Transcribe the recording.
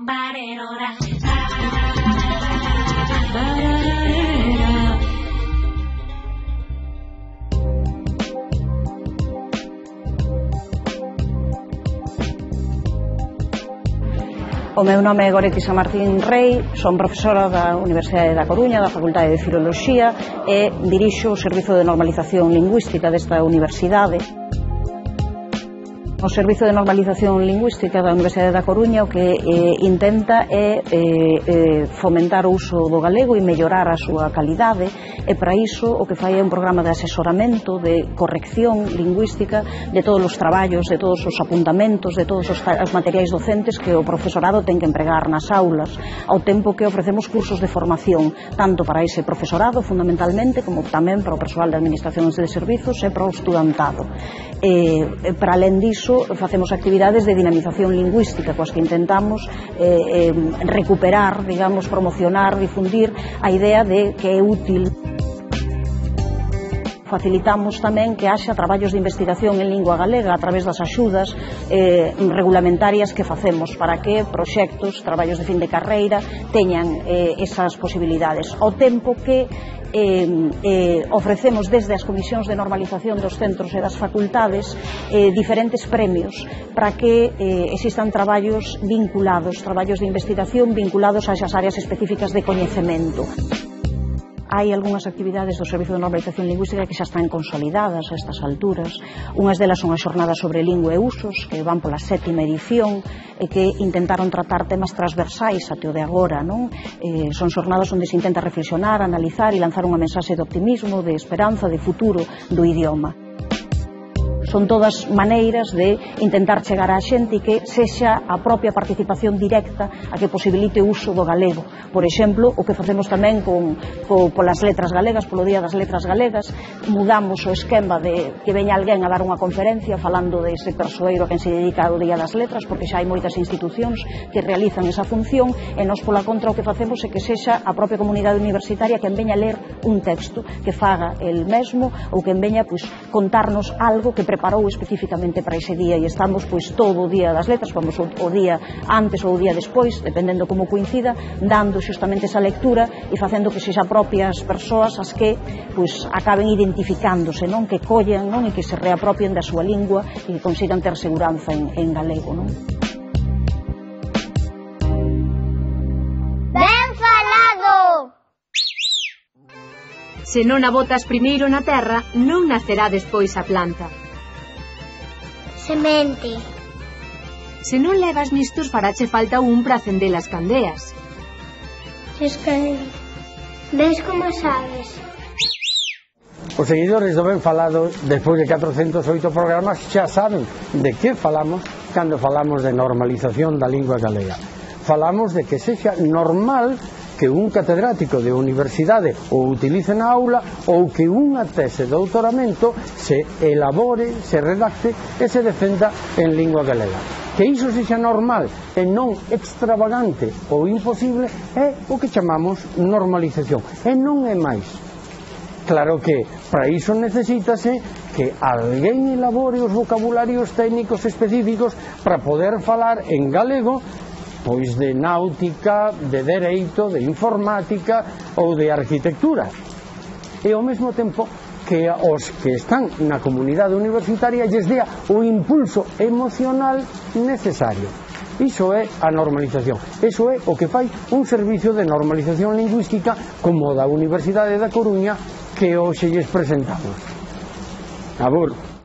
O meu nome é Goretti Martín Rei, son profesora da Universidade da Coruña, da Facultade de Filoloxía, e dirixo o Servizo de Normalización Lingüística desta universidade. O Servizo de Normalización Lingüística da Universidade da Coruña o que intenta é fomentar o uso do galego e mellorar a súa calidade, e para iso o que fai é un programa de asesoramento, de corrección lingüística de todos os traballos, de todos os apuntamentos, de todos os materiais docentes que o profesorado ten que empregar nas aulas, ao tempo que ofrecemos cursos de formación, tanto para ese profesorado fundamentalmente, como tamén para o persoal de administracións de servizos e para o estudantado. Para alén diso, facemos actividades de dinamización lingüística coas que intentamos recuperar, digamos, promocionar, difundir a idea de que é útil. Facilitamos tamén que haxa traballos de investigación en lingua galega a través das axudas regulamentarias que facemos para que proxectos, traballos de fin de carreira teñan esas posibilidades, ao tempo que ofrecemos desde as comisións de normalización dos centros e das facultades diferentes premios para que existan traballos vinculados, traballos de investigación vinculados a esas áreas específicas de coñecemento. Hai algunhas actividades do Servizo de Normalización Lingüística que xa están consolidadas a estas alturas. Unhas delas son as xornadas sobre lingua e usos, que van pola 7ª edición, e que intentaron tratar temas transversais até o de agora, non? Son xornadas onde se intenta reflexionar, analizar e lanzar unha mensaxe de optimismo, de esperanza, de futuro do idioma. Son todas maneiras de intentar chegar á xente e que sexa a propia participación directa a que posibilite o uso do galego. Por exemplo, o que facemos tamén polas letras galegas, polo Día das Letras Galegas, mudamos o esquema de que veña alguén a dar unha conferencia falando dese persoeiro a quen se dedica o Día das Letras, porque xa hai moitas institucións que realizan esa función, e nós pola contra o que facemos é que sexa a propia comunidade universitaria quen veña a ler un texto, que faga el mesmo ou quen veña contarnos algo que preparou especificamente para ese día, e estamos todo o Día das Letras, vamos o día antes ou o día despois, dependendo como coincida, dando xustamente esa lectura e facendo que sexa propias persoas as que acaben identificándose, non? Que collan, non? E que se reapropien da súa lingua e que consigan ter seguranza en galego, non? Ben falado! Se non a botas primeiro na terra, non nacerá despois a planta. Semente. Se non levas mistos, farache falta un para acender as candeas. Escaneiro. Ves como sabes? Os seguidores do Ben Falado, despois de 408 programas, xa saben de que falamos cando falamos de normalización da lingua galega. Falamos de que sexa normal que un catedrático de universidade o utilice na aula, ou que unha tese de doutoramento se elabore, se redacte e se defenda en lingua galega. Que iso sexa normal e non extravagante ou imposible é o que chamamos normalización, e non é máis. Claro que para iso necesítase que alguén elabore os vocabularios técnicos específicos para poder falar en galego, pois de náutica, de dereito, de informática ou de arquitectura. E ao mesmo tempo que os que están na comunidade universitaria lles dea o impulso emocional necesario. Iso é a normalización. Iso é o que fai un servicio de normalización lingüística como o da Universidade da Coruña que hoxe lles presentamos. Abur.